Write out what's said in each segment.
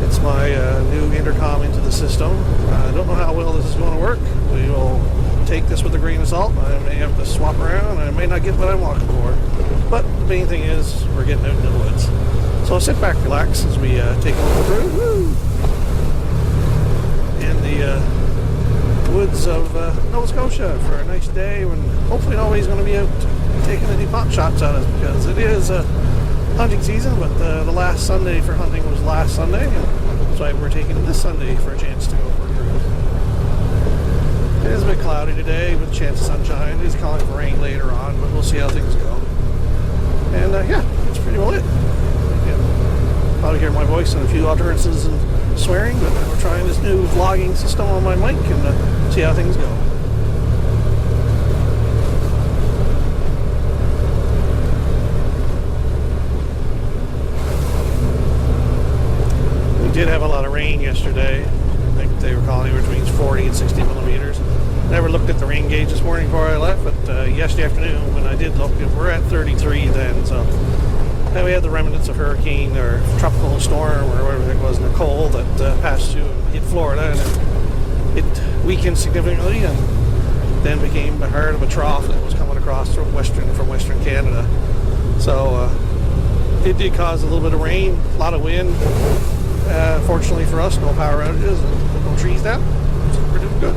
It's my new intercom into the system. I don't know how well this is going to work. We will take this with a grain of salt. I may have to swap around. I may not get what I'm looking for. But the main thing is we're getting out into the woods. So sit back, relax as we take a look through in the woods of Nova Scotia for a nice day when hopefully nobody's going to be out taking any pot shots at us, because it is hunting season, but the last Sunday for hunting was last Sunday, and that's why we're taking this Sunday for a chance to go for a cruise. It is a bit cloudy today with a chance of sunshine. It is calling for rain later on, but we'll see how things go. And yeah, that's pretty well it. Yeah, probably hear my voice and a few utterances and swearing, but we're trying this new vlogging system on my mic and see how things go. We did have a lot of rain yesterday. I think they were calling between 40 and 60 millimeters. Never looked at the rain gauge this morning before I left, but yesterday afternoon when I did look, we're at 33 then. So then we had the remnants of hurricane or tropical storm or whatever it was, Nicole, that passed through and hit Florida, and it weakened significantly and then became the heart of a trough that was coming across from western Canada. So it did cause a little bit of rain, a lot of wind. Fortunately for us, no power outages and no trees down, so we're doing good.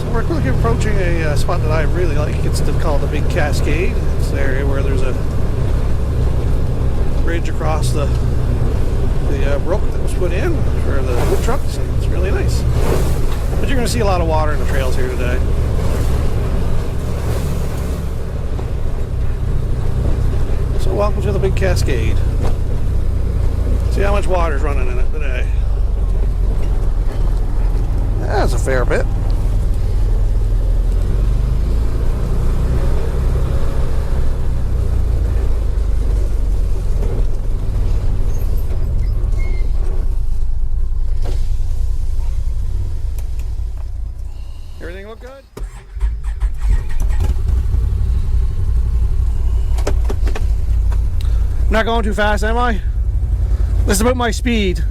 So we're quickly approaching a spot that I really like. It's called the Big Cascade. It's the area where there's a bridge across the brook that was put in for the wood trucks, and it's really nice. But you're going to see a lot of water in the trails here today. So welcome to the Big Cascade. See how much water's running in it today. That's a fair bit. Everything look good? I'm not going too fast, am I? This is about my speed.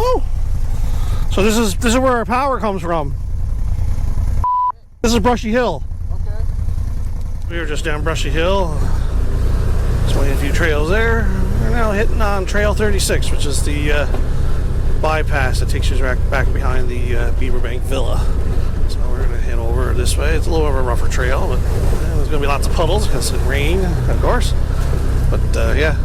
Oh! So this is where our power comes from. This is Brushy Hill. Okay. We were just down Brushy Hill. Swinging a few trails there. We're now hitting on Trail 36, which is the bypass that takes you back behind the Beaverbank Villa. So we're going to head over this way. It's a little bit of a rougher trail, but there's going to be lots of puddles because of rain, of course. But yeah,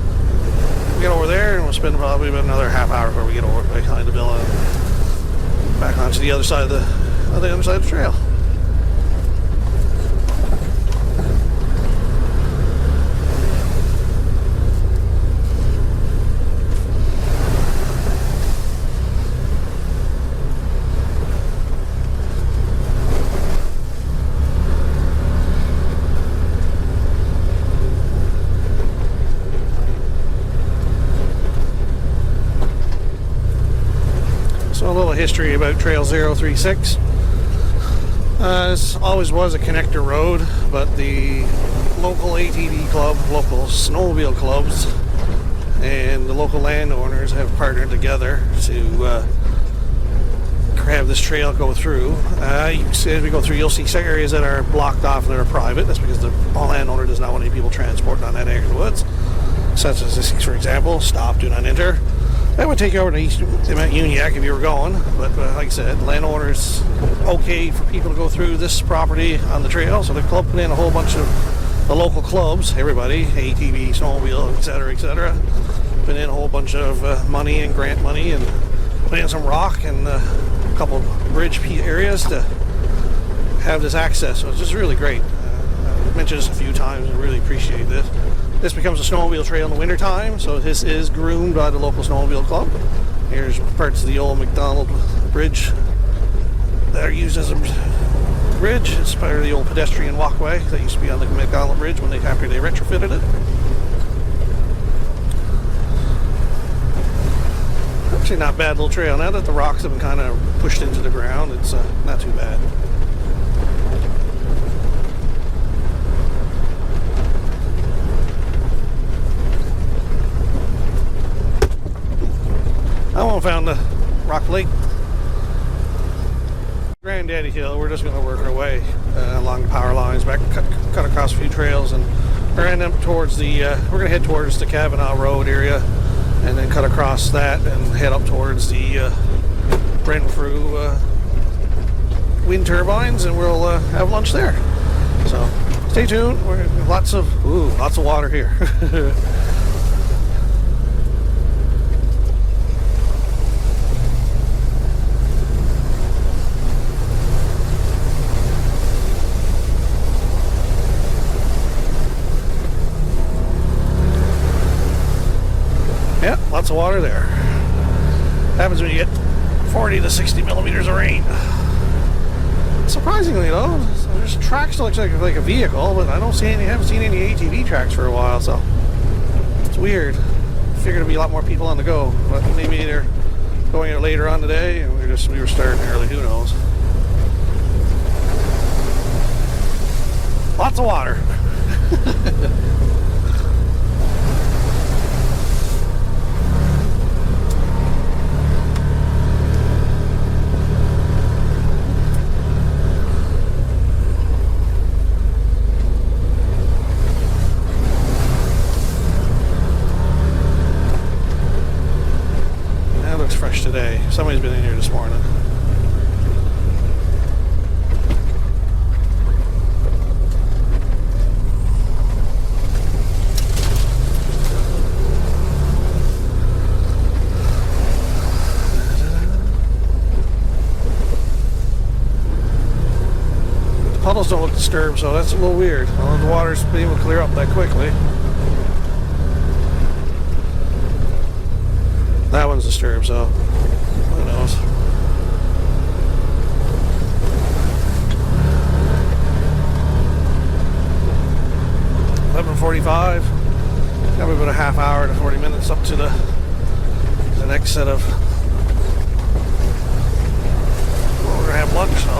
we get over there and we'll spend probably about another half hour before we get over behind the villa and back onto the other side of the trail. So a little history about Trail 036. This always was a connector road, but the local ATV club, local snowmobile clubs, and the local landowners have partnered together to have this trail go through. You can see as we go through, you'll see some areas that are blocked off that are private. That's because the landowner does not want any people transporting on that area of the woods. Such as this, for example, stop, do not enter. That would take you over to Mount Uniac if you were going, but like I said, landowners okay for people to go through this property on the trail, so the club put in a whole bunch of the local clubs, everybody, ATV, snowmobile, etc., put in a whole bunch of money and grant money and put in some rock and a couple bridge areas to have this access. So it's just really great. I've mentioned this a few times and really appreciate this. This becomes a snowmobile trail in the wintertime, so this is groomed by the local snowmobile club. Here's parts of the old McDonald Bridge that are used as a bridge. It's part of the old pedestrian walkway that used to be on the McDonald Bridge after they retrofitted it. Actually not a bad little trail. Now that the rocks have been kind of pushed into the ground, it's not too bad. I won't found the Rock Lake Granddaddy Hill. We're just going to work our way along the power lines, cut across a few trails, and we're end up towards the. We're going to head towards the Kavanaugh Road area, and then cut across that and head up towards the Renfrew wind turbines, and we'll have lunch there. So stay tuned. We're lots of water here. Yeah, lots of water there. Happens when you get 40 to 60 millimeters of rain. Surprisingly though, there's tracks that looks like a vehicle, but I haven't seen any ATV tracks for a while, so it's weird. I figured there'd be a lot more people on the go, but maybe they're going there later on today, and we were starting early, who knows. Lots of water. Fresh today. Somebody's been in here this morning. The puddles don't look disturbed, so that's a little weird. Well, the water's been able to clear up that quickly. That one's disturbed, so who knows. $11:45. Got about a half hour to 40 minutes up to the next set of. Well, we're gonna have lunch, so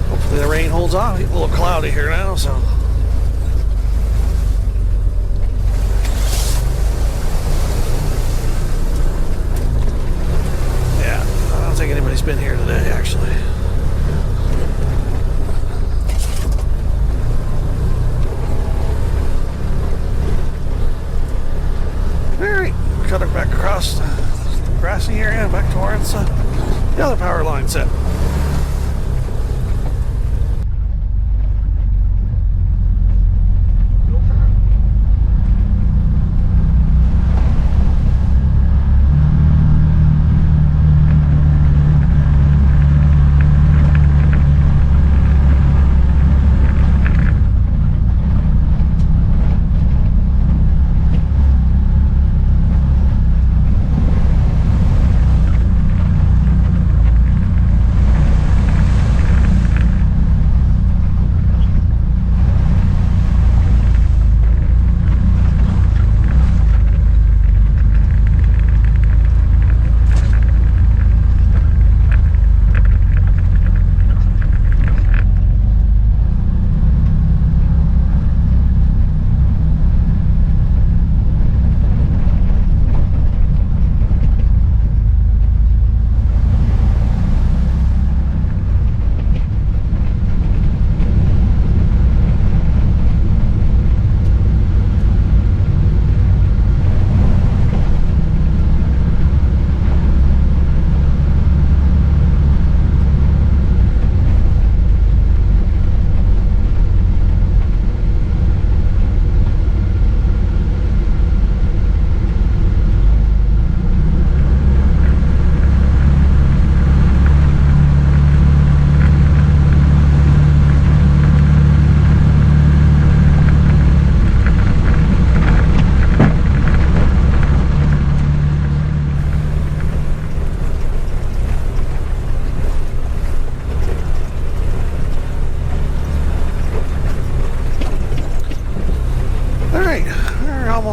hopefully the rain holds off. It's a little cloudy here now, so. Nobody's been here today, actually. Alright, cut it back across the grassy area, back towards the other power line set.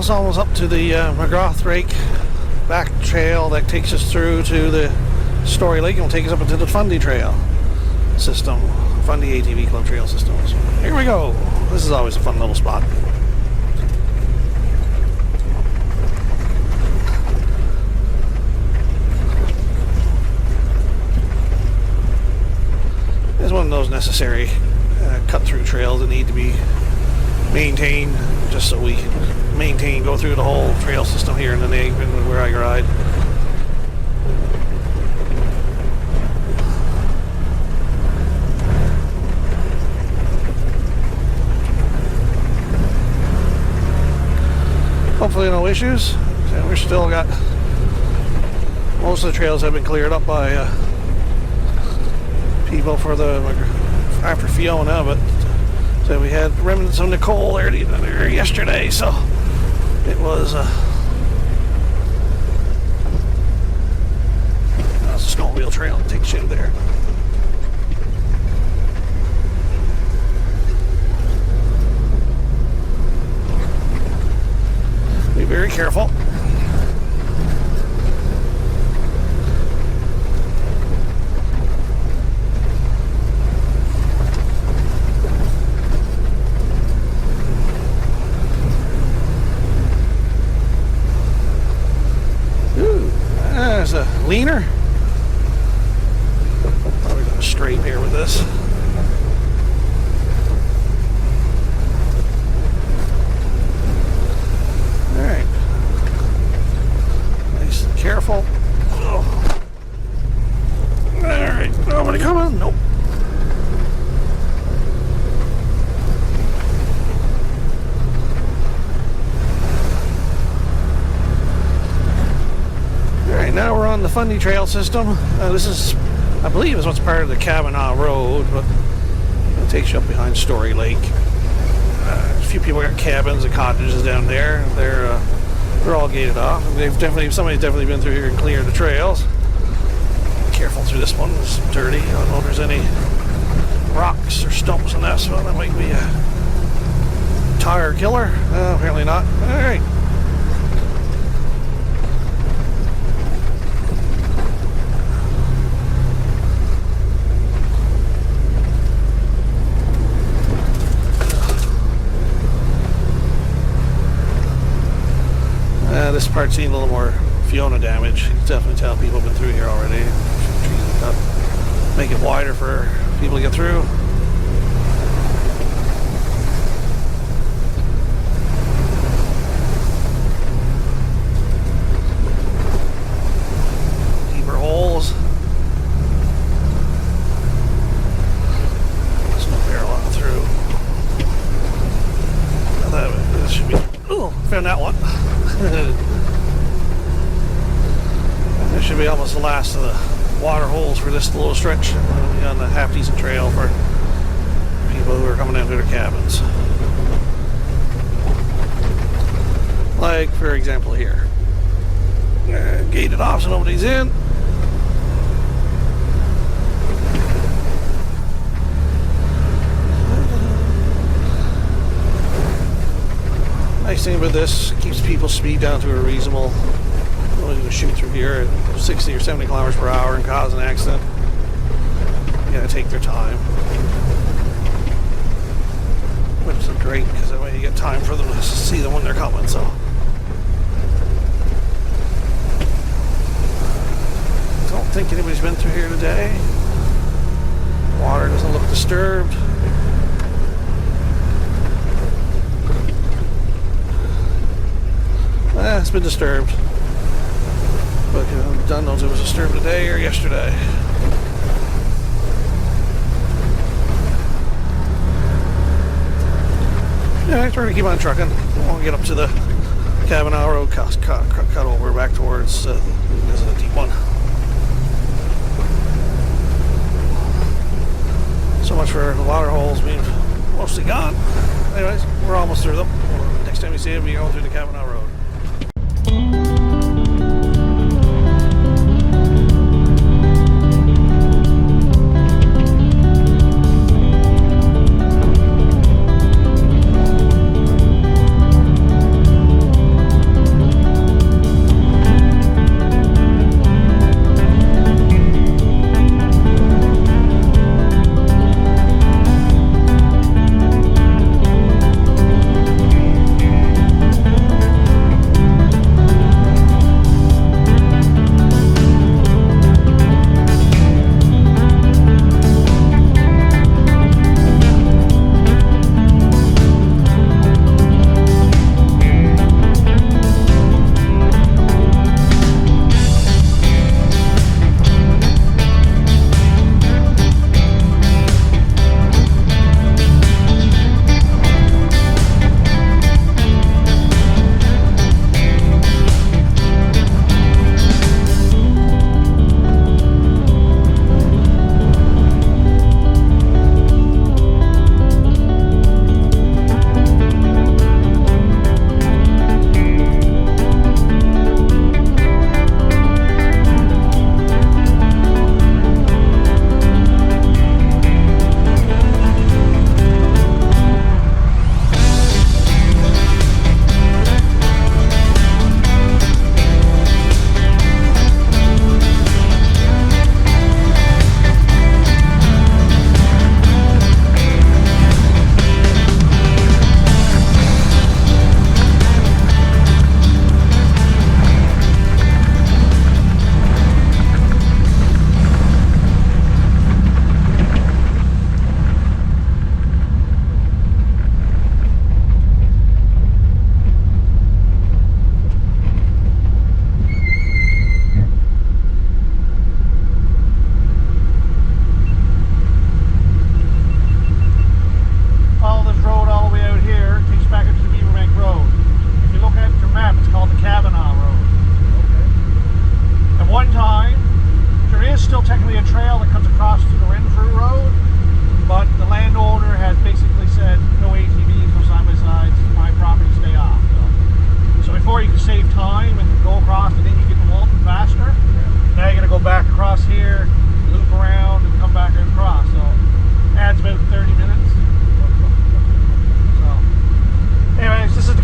Almost up to the McGrath Rake back trail that takes us through to the Story Lake and will take us up into the Fundy trail system, Fundy ATV Club trail system. So here we go. This is always a fun little spot. It's one of those necessary cut-through trails that need to be maintained just so we can go through the whole trail system here in the neighborhood where I ride. Hopefully no issues. And we're still got most of the trails have been cleared up by people for after Fiona, but so we had remnants of Nicole there yesterday, so it was a snowmobile trail that takes you there. Be very careful. There's a leaner. Probably going to straight here with this. Alright. Nice and careful. Oh. Alright. Nobody coming? Nope. Now we're on the Fundy trail system. This is, I believe, is what's part of the Kavanaugh Road, but it takes you up behind Story Lake. A few people got cabins and cottages down there. They're all gated off. Somebody's definitely been through here and cleared the trails. Be careful through this one. It's dirty. I don't know if there's any rocks or stumps in that, so that might be a tire killer. Apparently not. All right. This part's seen a little more Fiona damage. You can definitely tell people have been through here already. Trees Make it wider for people to get through. Deeper holes. There's no barrel on through. This should be. Oh, found that one. This should be almost the last of the water holes for this little stretch on the half decent trail for people who are coming into their cabins. Like, for example, here. Gated off so nobody's in. Nice thing about this, it keeps people's speed down to a reasonable. Going to shoot through here at 60 or 70 kilometers per hour and cause an accident. You gotta take their time. Which is great because that way you get time for them to see them when they're coming. So don't think anybody's been through here today. Water doesn't look disturbed. It's been disturbed. But God knows it was disturbed today or yesterday. Yeah, I try to keep on trucking. I want to get up to the Kavanaugh Road cut over back towards this is a deep one. So much for the water holes being mostly gone. Anyways, we're almost through them. Next time you see it, we're going through the Kavanaugh Road.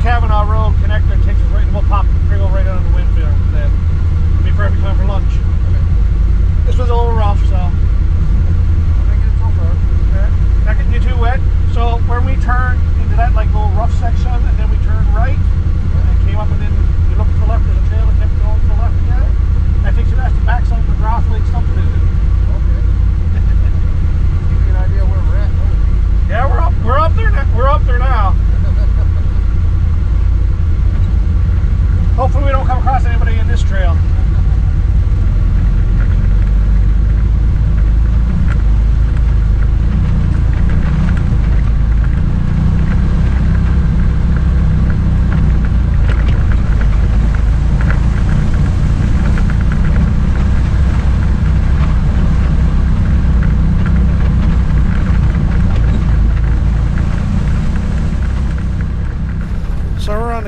Kavanaugh Road connector takes us right, and we'll go right on the wind there. Then it'll be perfect time for lunch. Okay. This was a little rough, so not getting you too wet. So when we turn into that like little rough section, and then we turn right, and came up, and then you look to the left. There's a trail that kept going to the left again. I think that's the backside of the Groff Lake subdivision.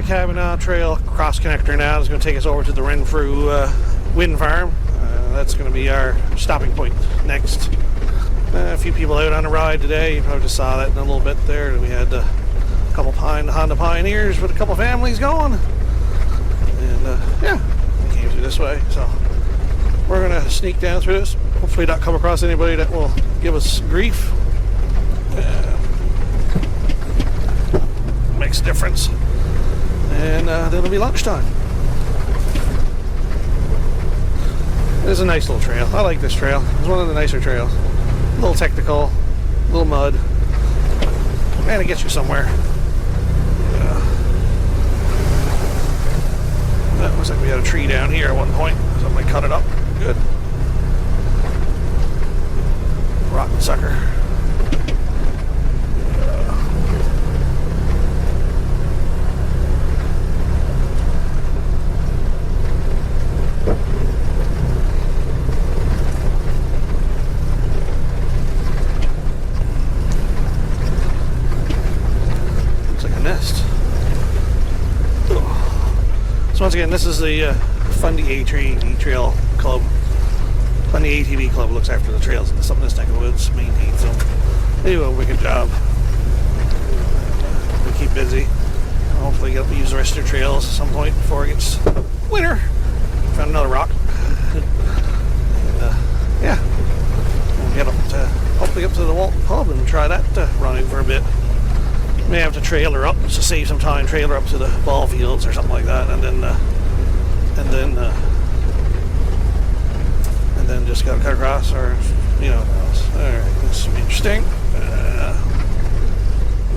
Kavanaugh Trail cross connector now. It's going to take us over to the Renfrew wind farm. That's going to be our stopping point next. A few people out on a ride today. You probably just saw that in a little bit there. We had a couple Honda Pioneers with a couple families going. And yeah, we came through this way. So we're going to sneak down through this. Hopefully not come across anybody that will give us grief. Makes a difference. And then it'll be lunchtime. It's a nice little trail. I like this trail. It's one of the nicer trails. A little technical, a little mud. Man, it gets you somewhere. That looks like we had a tree down here at one point. Somebody cut it up. Good. Rotten sucker. So once again, this is the Fundy A-Trail Club. Fundy ATV Club looks after the trails in some of this neck of the woods, maintains them. They do a wicked job. They keep busy. Hopefully get to use the rest of their trails at some point before it gets winter. Found another rock. And, yeah, we'll get up to, hopefully up to the Walton Pub and try that running for a bit. May have to trailer up to save some time. Trailer up to the ball fields or something like that, and then just gotta cut across, or you know what else. All right, this will be interesting.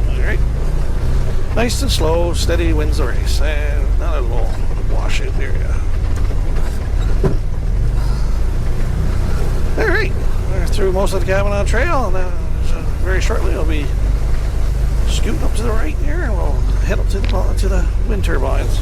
All right, nice and slow, steady wins the race, and not a little washout there. All right, we're through most of the Kavanaugh Trail, and very shortly I'll be scooting up to the right here, and we'll head up to the wind turbines.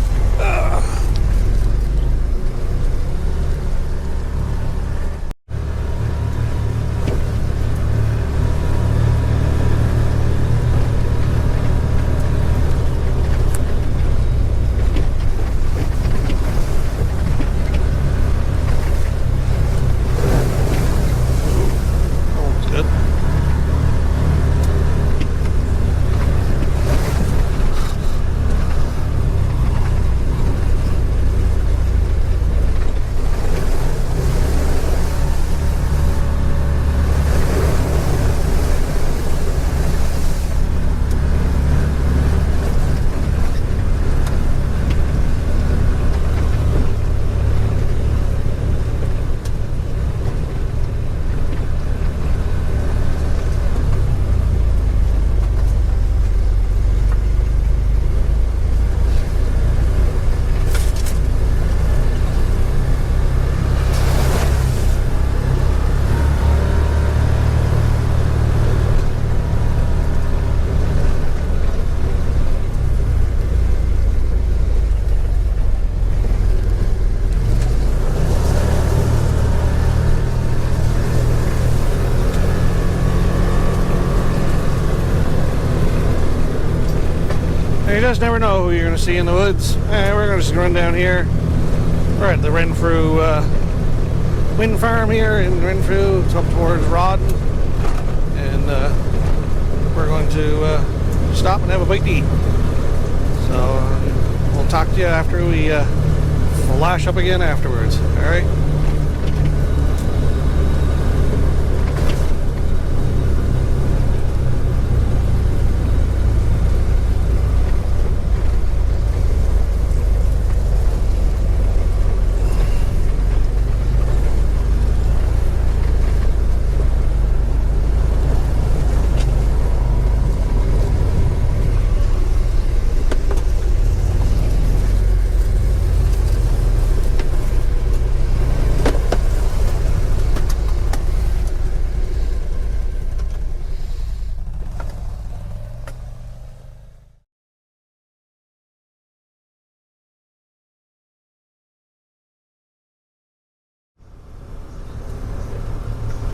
You just never know who you're going to see in the woods. We're going to just run down here. We're at the Renfrew wind farm here in Renfrew. It's up towards Rawdon. And we're going to stop and have a bite to eat. So we'll talk to you after we flash up again afterwards. Alright?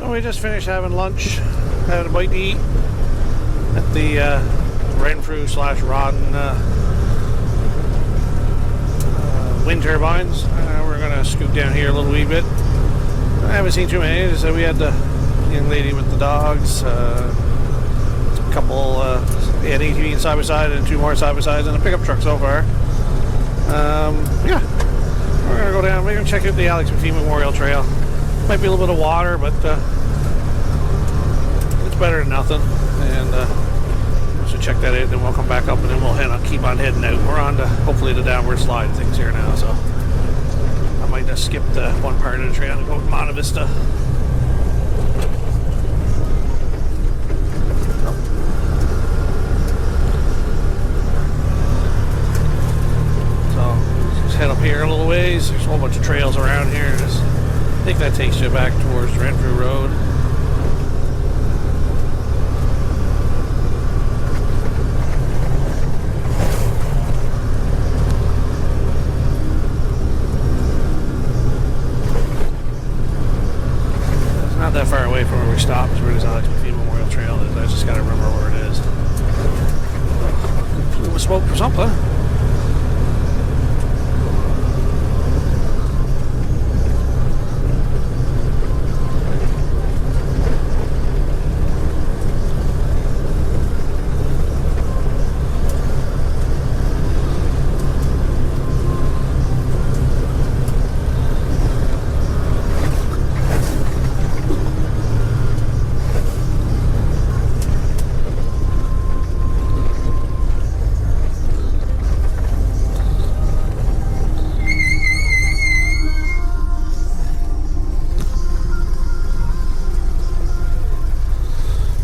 We just finished having lunch, having a bite to eat at the Renfrew / Rawdon wind turbines. We're going to scoot down here a little wee bit. I haven't seen too many. So we had the young lady with the dogs, a couple, they had ATV side by side and 2 more side by sides, and a pickup truck so far. Yeah, we're going to go down. We're going to check out the Alex McPhee Memorial Trail. Might be a little bit of water, but it's better than nothing. And so check that out, then we'll come back up, and then we'll keep on heading out. We're on to hopefully the downward slide things here now, so I might just skip the one part of the trail and go to Monte Vista. So just head up here a little ways. There's a whole bunch of trails around here. I think that takes you back towards Renfrew Road. Not that far away from where we stopped is where this Alex McPhee Memorial Trail is. I just got to remember where it is. Plume of smoke for something.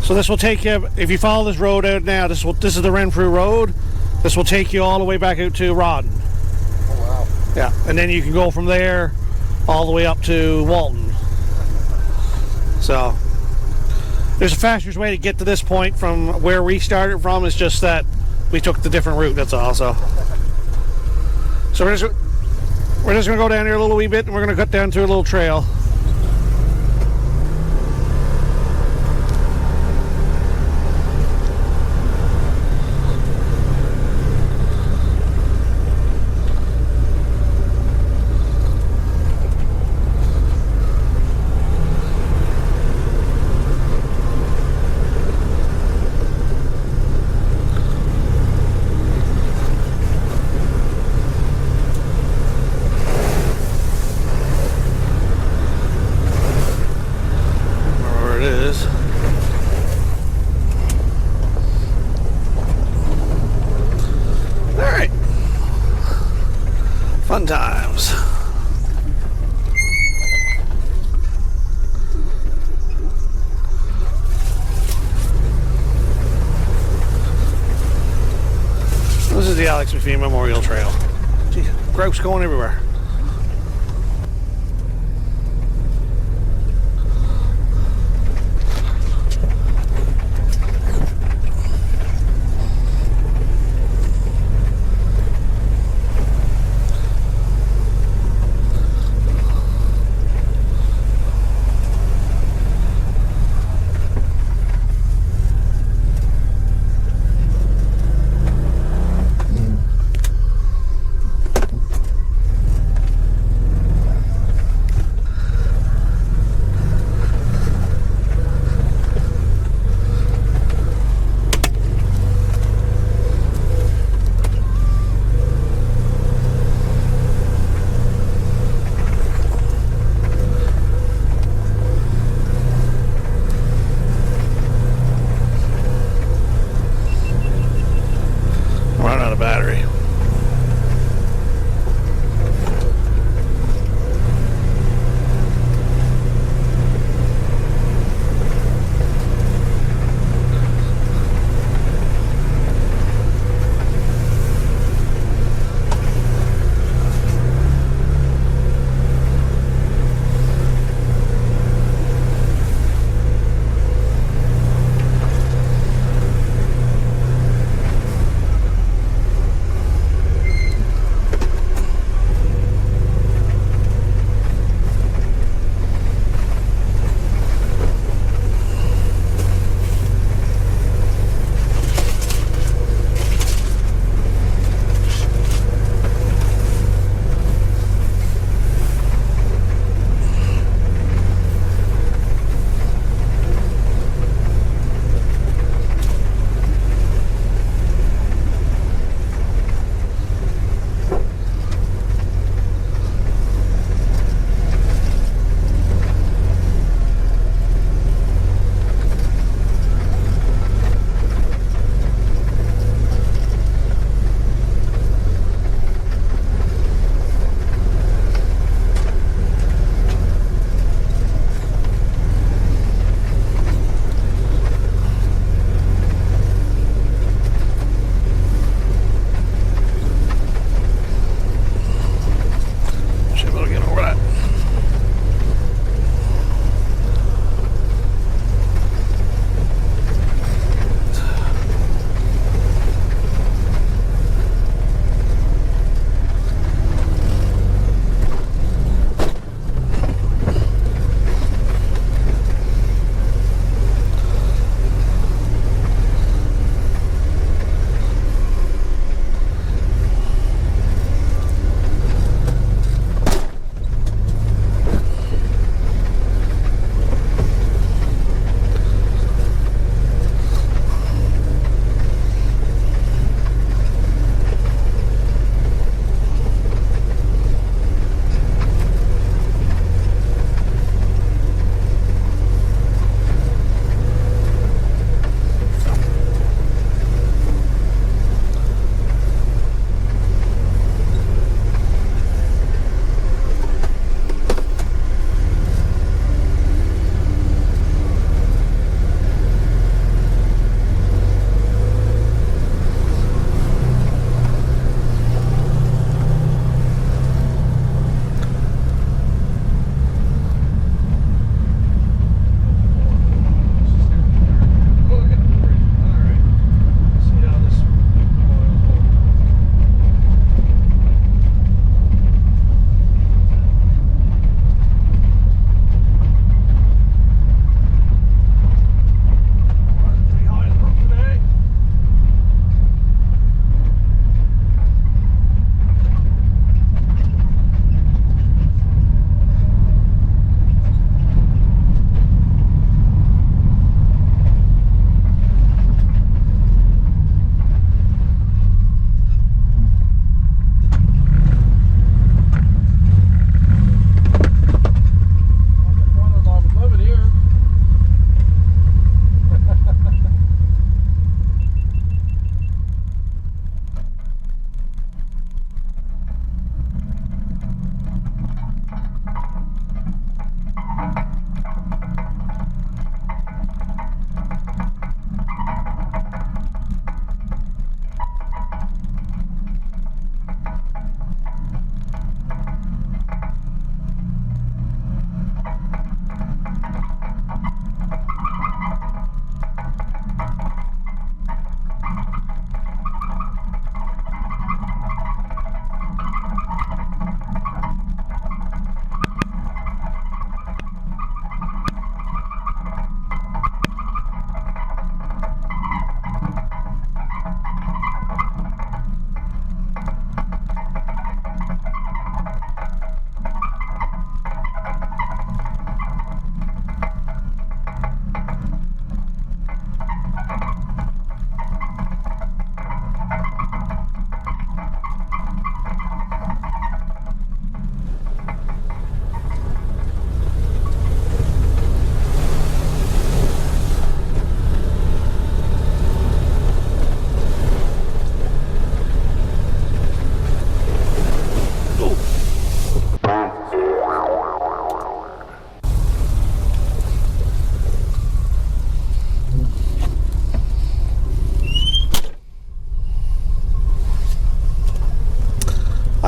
So this will take you, if you follow this road out now, this is the Renfrew Road. This will take you all the way back out to Rawdon. Oh wow. Yeah, and then you can go from there all the way up to Walton. So there's a faster way to get to this point from where we started from. It's just that we took the different route, that's all. So we're just going to go down here a little wee bit, and we're going to cut down to a little trail. Fun times. This is the Alex McPhee Memorial Trail. Gee, grouse going everywhere.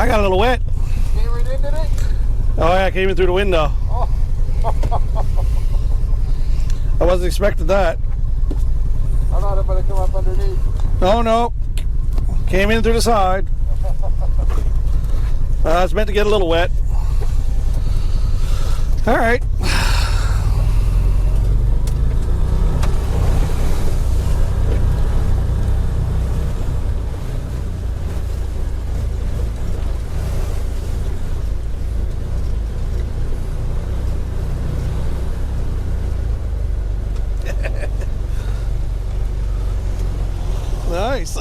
I got a little wet. Came right into it? Oh yeah, I came in through the window. Oh. I wasn't expecting that. I thought it might come up underneath. Oh no. Came in through the side. It's meant to get a little wet. All right. Nice.